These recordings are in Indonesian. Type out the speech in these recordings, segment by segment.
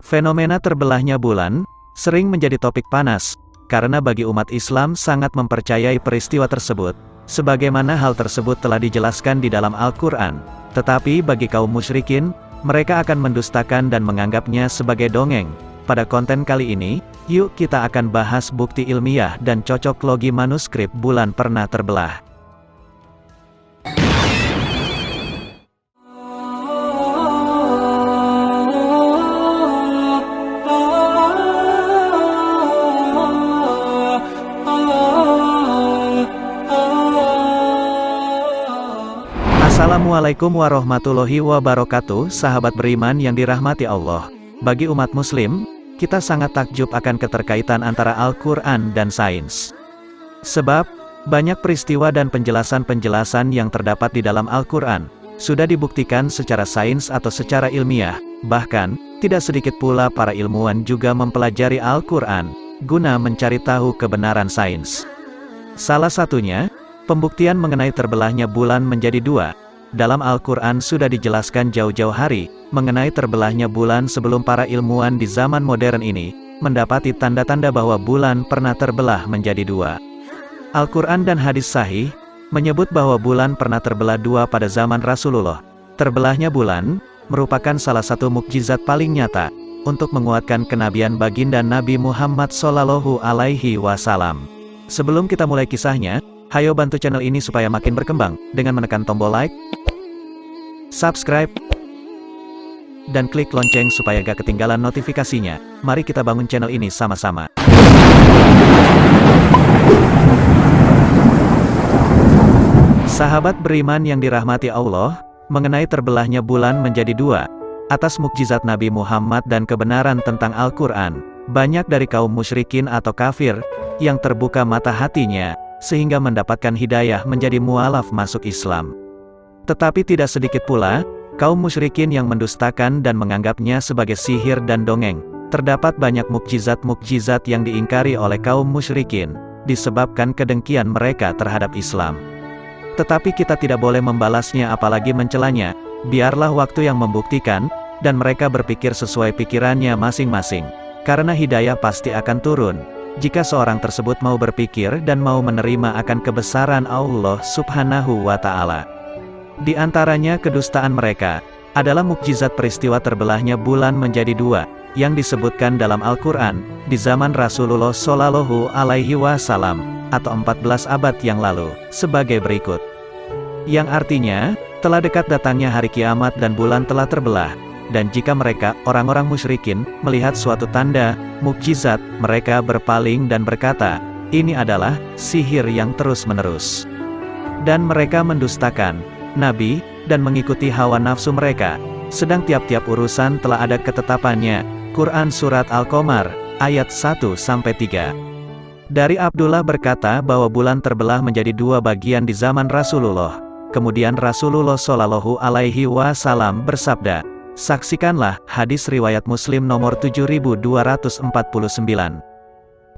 Fenomena terbelahnya bulan sering menjadi topik panas, karena bagi umat Islam sangat mempercayai peristiwa tersebut, sebagaimana hal tersebut telah dijelaskan di dalam Al-Quran. Tetapi bagi kaum musyrikin, mereka akan mendustakan dan menganggapnya sebagai dongeng. Pada konten kali ini, yuk kita akan bahas bukti ilmiah dan cocok logi manuskrip bulan pernah terbelah. Assalamualaikum warahmatullahi wabarakatuh, sahabat beriman yang dirahmati Allah. Bagi umat muslim, kita sangat takjub akan keterkaitan antara Al-Quran dan sains. Sebab, banyak peristiwa dan penjelasan-penjelasan yang terdapat di dalam Al-Quran, sudah dibuktikan secara sains atau secara ilmiah. Bahkan, tidak sedikit pula para ilmuwan juga mempelajari Al-Quran, guna mencari tahu kebenaran sains. Salah satunya, pembuktian mengenai terbelahnya bulan menjadi dua. Dalam Al-Quran sudah dijelaskan jauh-jauh hari, mengenai terbelahnya bulan sebelum para ilmuwan di zaman modern ini, mendapati tanda-tanda bahwa bulan pernah terbelah menjadi dua. Al-Quran dan hadis sahih, menyebut bahwa bulan pernah terbelah dua pada zaman Rasulullah. Terbelahnya bulan, merupakan salah satu mukjizat paling nyata, untuk menguatkan kenabian baginda Nabi Muhammad SAW. Sebelum kita mulai kisahnya, hayo bantu channel ini supaya makin berkembang, dengan menekan tombol like, subscribe, dan klik lonceng supaya gak ketinggalan notifikasinya. Mari kita bangun channel ini sama-sama. Sahabat beriman yang dirahmati Allah, mengenai terbelahnya bulan menjadi dua, atas mukjizat Nabi Muhammad dan kebenaran tentang Al-Quran, banyak dari kaum musyrikin atau kafir, yang terbuka mata hatinya, sehingga mendapatkan hidayah menjadi mualaf masuk Islam. Tetapi tidak sedikit pula, kaum musyrikin yang mendustakan dan menganggapnya sebagai sihir dan dongeng. Terdapat banyak mukjizat-mukjizat yang diingkari oleh kaum musyrikin, disebabkan kedengkian mereka terhadap Islam. Tetapi kita tidak boleh membalasnya apalagi mencelanya, biarlah waktu yang membuktikan, dan mereka berpikir sesuai pikirannya masing-masing. Karena hidayah pasti akan turun, jika seorang tersebut mau berpikir dan mau menerima akan kebesaran Allah Subhanahu wa Ta'ala. Di antaranya kedustaan mereka adalah mukjizat peristiwa terbelahnya bulan menjadi dua, yang disebutkan dalam Al-Quran di zaman Rasulullah Shallallahu Alaihi Wasallam atau 14 abad yang lalu, sebagai berikut. Yang artinya, telah dekat datangnya hari kiamat dan bulan telah terbelah. Dan jika mereka, orang-orang musyrikin, melihat suatu tanda, mukjizat, mereka berpaling dan berkata, ini adalah sihir yang terus-menerus. Dan mereka mendustakan Nabi, dan mengikuti hawa nafsu mereka. Sedang tiap-tiap urusan telah ada ketetapannya. Quran Surat Al-Qamar, ayat 1-3. Dari Abdullah berkata bahwa bulan terbelah menjadi dua bagian di zaman Rasulullah. Kemudian Rasulullah Shallallahu Alaihi Wasallam bersabda, saksikanlah hadis riwayat Muslim nomor 7249.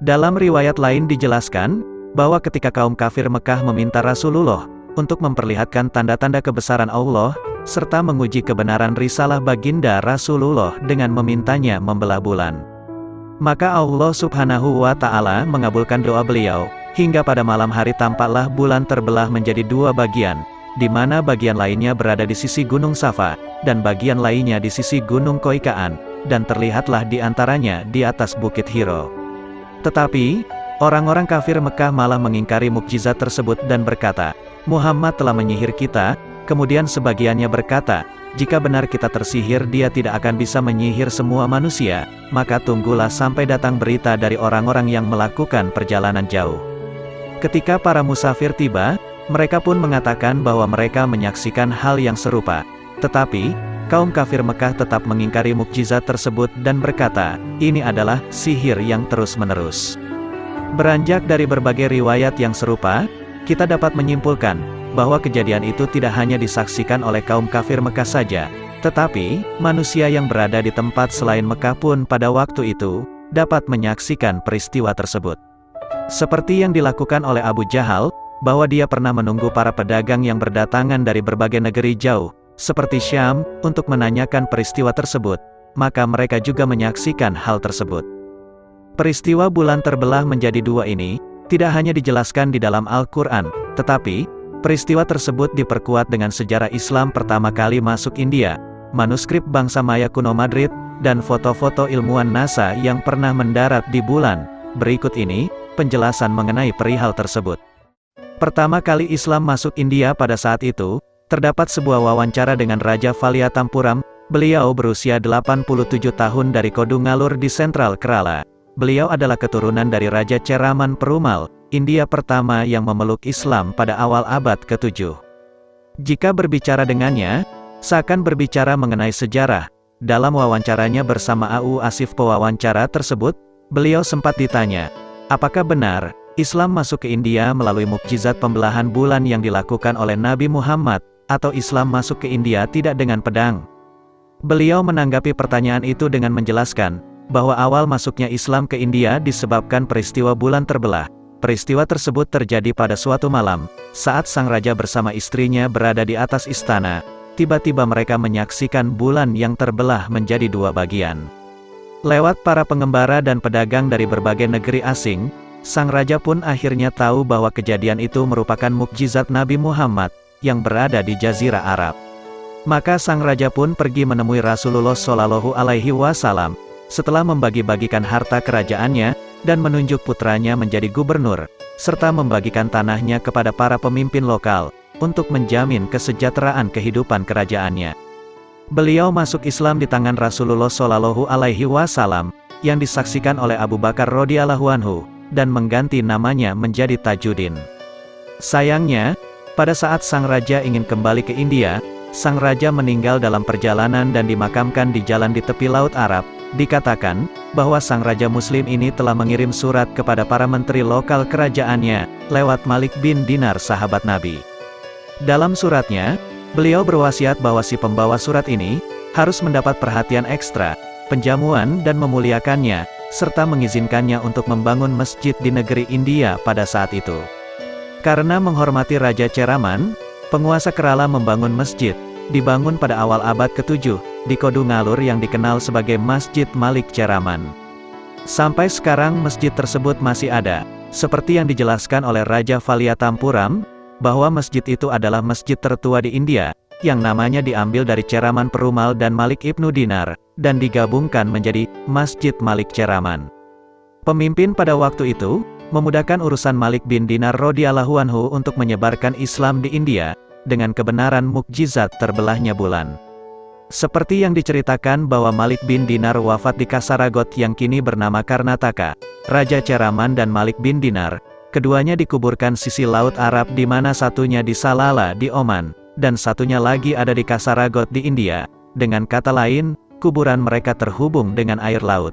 Dalam riwayat lain dijelaskan, bahwa ketika kaum kafir Mekah meminta Rasulullah untuk memperlihatkan tanda-tanda kebesaran Allah, serta menguji kebenaran risalah baginda Rasulullah dengan memintanya membelah bulan. Maka Allah Subhanahu wa Ta'ala mengabulkan doa beliau, hingga pada malam hari tampaklah bulan terbelah menjadi dua bagian, di mana bagian lainnya berada di sisi Gunung Safa, dan bagian lainnya di sisi Gunung Koikaan, dan terlihatlah di antaranya di atas Bukit Hiro. Tetapi, orang-orang kafir Mekah malah mengingkari mukjizat tersebut dan berkata, Muhammad telah menyihir kita. Kemudian sebagiannya berkata, jika benar kita tersihir dia tidak akan bisa menyihir semua manusia, maka tunggulah sampai datang berita dari orang-orang yang melakukan perjalanan jauh. Ketika para musafir tiba, mereka pun mengatakan bahwa mereka menyaksikan hal yang serupa. Tetapi, kaum kafir Mekah tetap mengingkari mukjizat tersebut dan berkata, ini adalah sihir yang terus-menerus. Beranjak dari berbagai riwayat yang serupa, kita dapat menyimpulkan bahwa kejadian itu tidak hanya disaksikan oleh kaum kafir Mekah saja, tetapi manusia yang berada di tempat selain Mekah pun pada waktu itu dapat menyaksikan peristiwa tersebut. Seperti yang dilakukan oleh Abu Jahal, bahwa dia pernah menunggu para pedagang yang berdatangan dari berbagai negeri jauh, seperti Syam, untuk menanyakan peristiwa tersebut. maka mereka juga menyaksikan hal tersebut. Peristiwa bulan terbelah menjadi dua ini, tidak hanya dijelaskan di dalam Al-Quran, tetapi, peristiwa tersebut diperkuat dengan sejarah Islam pertama kali masuk India, manuskrip bangsa Maya kuno Madrid, dan foto-foto ilmuwan NASA yang pernah mendarat di bulan. Berikut ini, penjelasan mengenai perihal tersebut. Pertama kali Islam masuk India pada saat itu, terdapat sebuah wawancara dengan Raja Valiatampuram. Beliau berusia 87 tahun dari Kodungalur di Sentral Kerala. Beliau adalah keturunan dari Raja Cheraman Perumal, India pertama yang memeluk Islam pada awal abad ke-7. Jika berbicara dengannya, seakan berbicara mengenai sejarah. Dalam wawancaranya bersama A.U. Asif pewawancara tersebut, beliau sempat ditanya, apakah benar, Islam masuk ke India melalui mukjizat pembelahan bulan yang dilakukan oleh Nabi Muhammad, atau Islam masuk ke India tidak dengan pedang? Beliau menanggapi pertanyaan itu dengan menjelaskan, bahwa awal masuknya Islam ke India disebabkan peristiwa bulan terbelah. Peristiwa tersebut terjadi pada suatu malam, saat sang raja bersama istrinya berada di atas istana, tiba-tiba mereka menyaksikan bulan yang terbelah menjadi dua bagian. Lewat para pengembara dan pedagang dari berbagai negeri asing, sang raja pun akhirnya tahu bahwa kejadian itu merupakan mukjizat Nabi Muhammad, yang berada di Jazirah Arab. Maka sang raja pun pergi menemui Rasulullah Shallallahu Alaihi Wasallam, setelah membagi-bagikan harta kerajaannya, dan menunjuk putranya menjadi gubernur, serta membagikan tanahnya kepada para pemimpin lokal, untuk menjamin kesejahteraan kehidupan kerajaannya. Beliau masuk Islam di tangan Rasulullah Shallallahu Alaihi Wasallam, yang disaksikan oleh Abu Bakar radhiyallahu anhu, dan mengganti namanya menjadi Tajuddin. Sayangnya, pada saat sang raja ingin kembali ke India, sang raja meninggal dalam perjalanan dan dimakamkan di jalan di tepi Laut Arab. Dikatakan, bahwa sang raja muslim ini telah mengirim surat kepada para menteri lokal kerajaannya, lewat Malik bin Dinar sahabat Nabi. Dalam suratnya, beliau berwasiat bahwa si pembawa surat ini, harus mendapat perhatian ekstra, penjamuan dan memuliakannya, serta mengizinkannya untuk membangun masjid di negeri India pada saat itu. Karena menghormati Raja Cheraman, penguasa Kerala membangun masjid, dibangun pada awal abad ke-7, di Kodungalur yang dikenal sebagai Masjid Malik Cheraman. Sampai sekarang masjid tersebut masih ada, seperti yang dijelaskan oleh Raja Valiatampuram, bahwa masjid itu adalah masjid tertua di India, yang namanya diambil dari Cheraman Perumal dan Malik Ibnu Dinar, dan digabungkan menjadi Masjid Malik Cheraman. Pemimpin pada waktu itu, memudahkan urusan Malik bin Dinar radhiyallahu anhu untuk menyebarkan Islam di India, dengan kebenaran mukjizat terbelahnya bulan. Seperti yang diceritakan bahwa Malik bin Dinar wafat di Kasaragot yang kini bernama Karnataka. Raja Cheraman dan Malik bin Dinar, keduanya dikuburkan sisi Laut Arab di mana satunya di Salala di Oman, dan satunya lagi ada di Kasaragot di India. Dengan kata lain, kuburan mereka terhubung dengan air laut.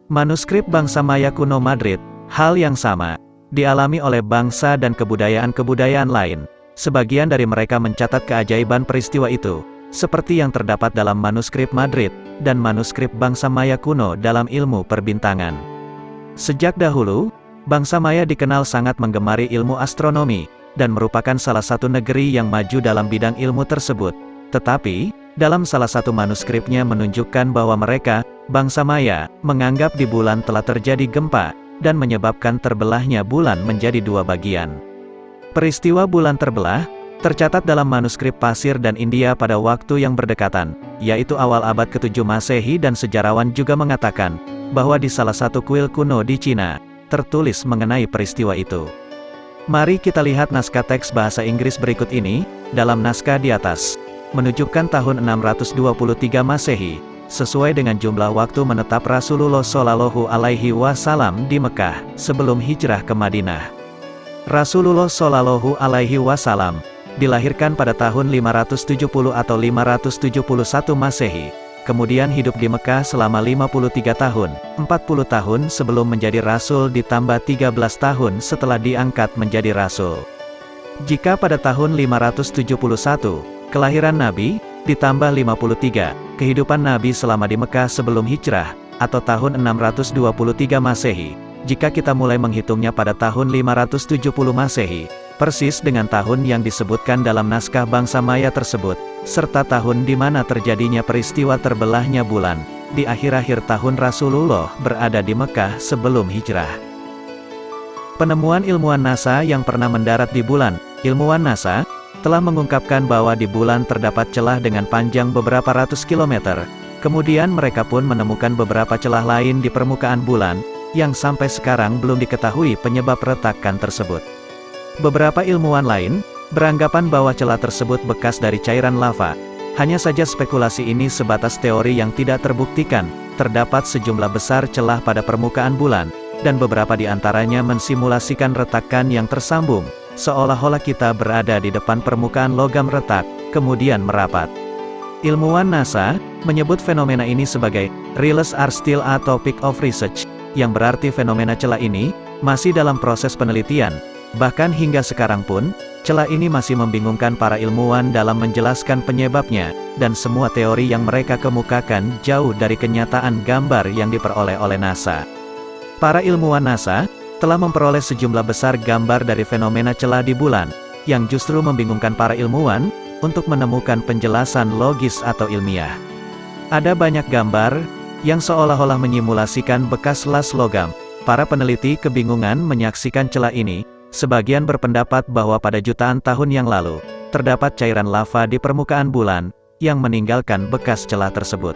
Manuskrip bangsa Maya kuno Madrid, hal yang sama, dialami oleh bangsa dan kebudayaan-kebudayaan lain. Sebagian dari mereka mencatat keajaiban peristiwa itu, seperti yang terdapat dalam manuskrip Madrid, dan manuskrip bangsa Maya kuno dalam ilmu perbintangan. Sejak dahulu, bangsa Maya dikenal sangat menggemari ilmu astronomi, dan merupakan salah satu negeri yang maju dalam bidang ilmu tersebut. Tetapi, dalam salah satu manuskripnya menunjukkan bahwa mereka, bangsa Maya, menganggap di bulan telah terjadi gempa, dan menyebabkan terbelahnya bulan menjadi dua bagian. Peristiwa bulan terbelah, tercatat dalam manuskrip Pasir dan India pada waktu yang berdekatan, yaitu awal abad ke-7 Masehi, dan sejarawan juga mengatakan, bahwa di salah satu kuil kuno di Cina, tertulis mengenai peristiwa itu. Mari kita lihat naskah teks bahasa Inggris berikut ini, dalam naskah di atas, menunjukkan tahun 623 Masehi, sesuai dengan jumlah waktu menetap Rasulullah Shallallahu Alaihi Wasallam di Mekah, sebelum hijrah ke Madinah. Rasulullah Shallallahu Alaihi Wasallam dilahirkan pada tahun 570 atau 571 Masehi, kemudian hidup di Mekah selama 53 tahun, 40 tahun sebelum menjadi Rasul ditambah 13 tahun setelah diangkat menjadi Rasul. Jika pada tahun 571, kelahiran Nabi, ditambah 53, kehidupan Nabi selama di Mekah sebelum hijrah, atau tahun 623 Masehi. Jika kita mulai menghitungnya pada tahun 570 Masehi, persis dengan tahun yang disebutkan dalam naskah bangsa Maya tersebut, serta tahun di mana terjadinya peristiwa terbelahnya bulan, di akhir-akhir tahun Rasulullah berada di Mekah sebelum hijrah. Penemuan ilmuwan NASA yang pernah mendarat di bulan, ilmuwan NASA telah mengungkapkan bahwa di bulan terdapat celah dengan panjang beberapa ratus kilometer. Kemudian mereka pun menemukan beberapa celah lain di permukaan bulan, yang sampai sekarang belum diketahui penyebab retakan tersebut. Beberapa ilmuwan lain beranggapan bahwa celah tersebut bekas dari cairan lava. Hanya saja spekulasi ini sebatas teori yang tidak terbuktikan. Terdapat sejumlah besar celah pada permukaan bulan, dan beberapa di antaranya mensimulasikan retakan yang tersambung, seolah-olah kita berada di depan permukaan logam retak, kemudian merapat. Ilmuwan NASA menyebut fenomena ini sebagai "Reales are still a topic of research", yang berarti fenomena celah ini masih dalam proses penelitian. Bahkan hingga sekarang pun, celah ini masih membingungkan para ilmuwan dalam menjelaskan penyebabnya, dan semua teori yang mereka kemukakan jauh dari kenyataan gambar yang diperoleh oleh NASA. Para ilmuwan NASA telah memperoleh sejumlah besar gambar dari fenomena celah di bulan, yang justru membingungkan para ilmuwan untuk menemukan penjelasan logis atau ilmiah. Ada banyak gambar yang seolah-olah menyimulasikan bekas las logam. Para peneliti kebingungan menyaksikan celah ini. Sebagian berpendapat bahwa pada jutaan tahun yang lalu, terdapat cairan lava di permukaan bulan, yang meninggalkan bekas celah tersebut.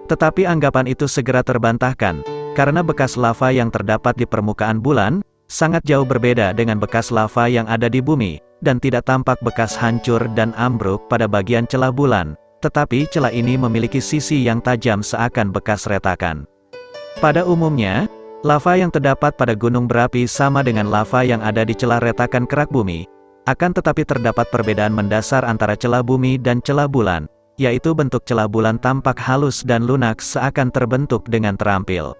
Tetapi anggapan itu segera terbantahkan, karena bekas lava yang terdapat di permukaan bulan, sangat jauh berbeda dengan bekas lava yang ada di bumi, dan tidak tampak bekas hancur dan ambruk pada bagian celah bulan, tetapi celah ini memiliki sisi yang tajam seakan bekas retakan. Pada umumnya, lava yang terdapat pada gunung berapi sama dengan lava yang ada di celah retakan kerak bumi, akan tetapi terdapat perbedaan mendasar antara celah bumi dan celah bulan, yaitu bentuk celah bulan tampak halus dan lunak seakan terbentuk dengan terampil.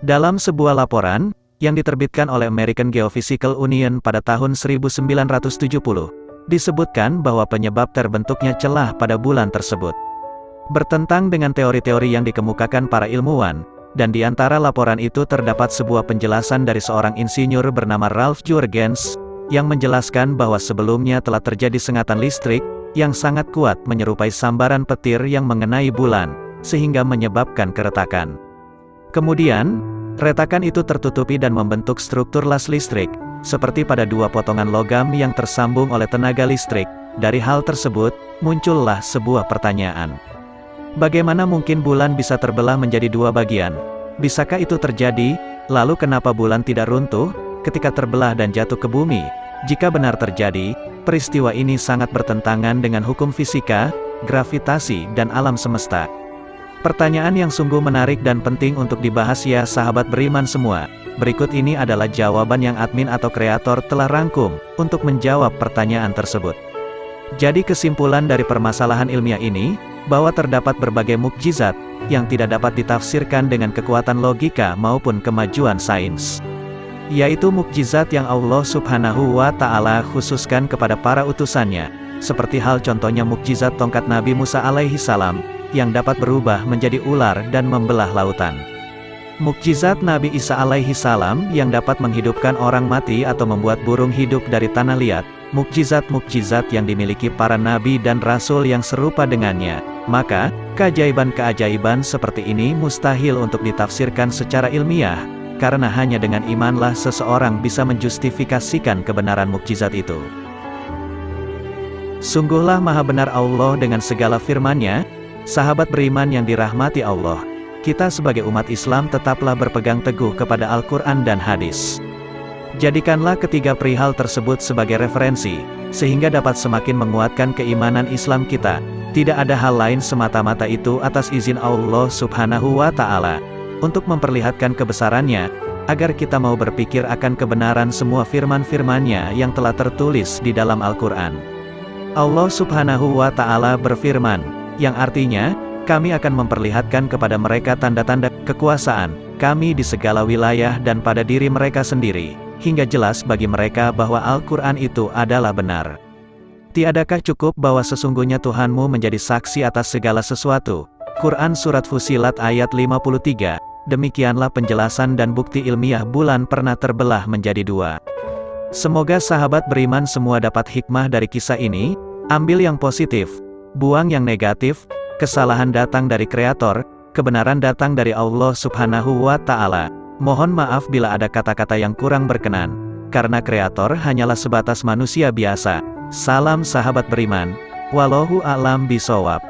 Dalam sebuah laporan yang diterbitkan oleh American Geophysical Union pada tahun 1970, disebutkan bahwa penyebab terbentuknya celah pada bulan tersebut bertentang dengan teori-teori yang dikemukakan para ilmuwan, dan di antara laporan itu terdapat sebuah penjelasan dari seorang insinyur bernama Ralph Jurgens, yang menjelaskan bahwa sebelumnya telah terjadi sengatan listrik yang sangat kuat menyerupai sambaran petir yang mengenai bulan, sehingga menyebabkan keretakan. Kemudian, retakan itu tertutupi dan membentuk struktur las listrik, seperti pada dua potongan logam yang tersambung oleh tenaga listrik. Dari hal tersebut, muncullah sebuah pertanyaan. Bagaimana mungkin bulan bisa terbelah menjadi dua bagian? Bisakah itu terjadi? Lalu kenapa bulan tidak runtuh ketika terbelah dan jatuh ke bumi? Jika benar terjadi, peristiwa ini sangat bertentangan dengan hukum fisika, gravitasi, dan alam semesta. Pertanyaan yang sungguh menarik dan penting untuk dibahas ya sahabat beriman semua. Berikut ini adalah jawaban yang admin atau kreator telah rangkum, untuk menjawab pertanyaan tersebut. Jadi kesimpulan dari permasalahan ilmiah ini, bahwa terdapat berbagai mukjizat, yang tidak dapat ditafsirkan dengan kekuatan logika maupun kemajuan sains. Yaitu mukjizat yang Allah Subhanahu wa Ta'ala khususkan kepada para utusannya, seperti hal contohnya mukjizat tongkat Nabi Musa alaihi salam, yang dapat berubah menjadi ular dan membelah lautan. Mukjizat Nabi Isa alaihi salam yang dapat menghidupkan orang mati atau membuat burung hidup dari tanah liat. Mukjizat-mukjizat yang dimiliki para nabi dan rasul yang serupa dengannya. Maka, keajaiban-keajaiban seperti ini mustahil untuk ditafsirkan secara ilmiah, karena hanya dengan imanlah seseorang bisa menjustifikasikan kebenaran mukjizat itu. Sungguhlah maha benar Allah dengan segala firman-Nya. Sahabat beriman yang dirahmati Allah, kita sebagai umat Islam tetaplah berpegang teguh kepada Al-Quran dan hadis. Jadikanlah ketiga perihal tersebut sebagai referensi, sehingga dapat semakin menguatkan keimanan Islam kita. Tidak ada hal lain semata-mata itu atas izin Allah Subhanahu wa Ta'ala, untuk memperlihatkan kebesarannya, agar kita mau berpikir akan kebenaran semua firman-firman-Nya yang telah tertulis di dalam Al-Quran. Allah Subhanahu wa Ta'ala berfirman, yang artinya, kami akan memperlihatkan kepada mereka tanda-tanda kekuasaan kami di segala wilayah dan pada diri mereka sendiri, hingga jelas bagi mereka bahwa Al-Quran itu adalah benar. Tiadakah cukup bahwa sesungguhnya Tuhanmu menjadi saksi atas segala sesuatu? Quran Surat Fusilat ayat 53, demikianlah penjelasan dan bukti ilmiah bulan pernah terbelah menjadi dua. Semoga sahabat beriman semua dapat hikmah dari kisah ini, ambil yang positif, buang yang negatif. Kesalahan datang dari Kreator, kebenaran datang dari Allah Subhanahu wa Ta'ala. Mohon maaf bila ada kata-kata yang kurang berkenan, karena Kreator hanyalah sebatas manusia biasa. Salam sahabat beriman, wallahu a'lam bishawab.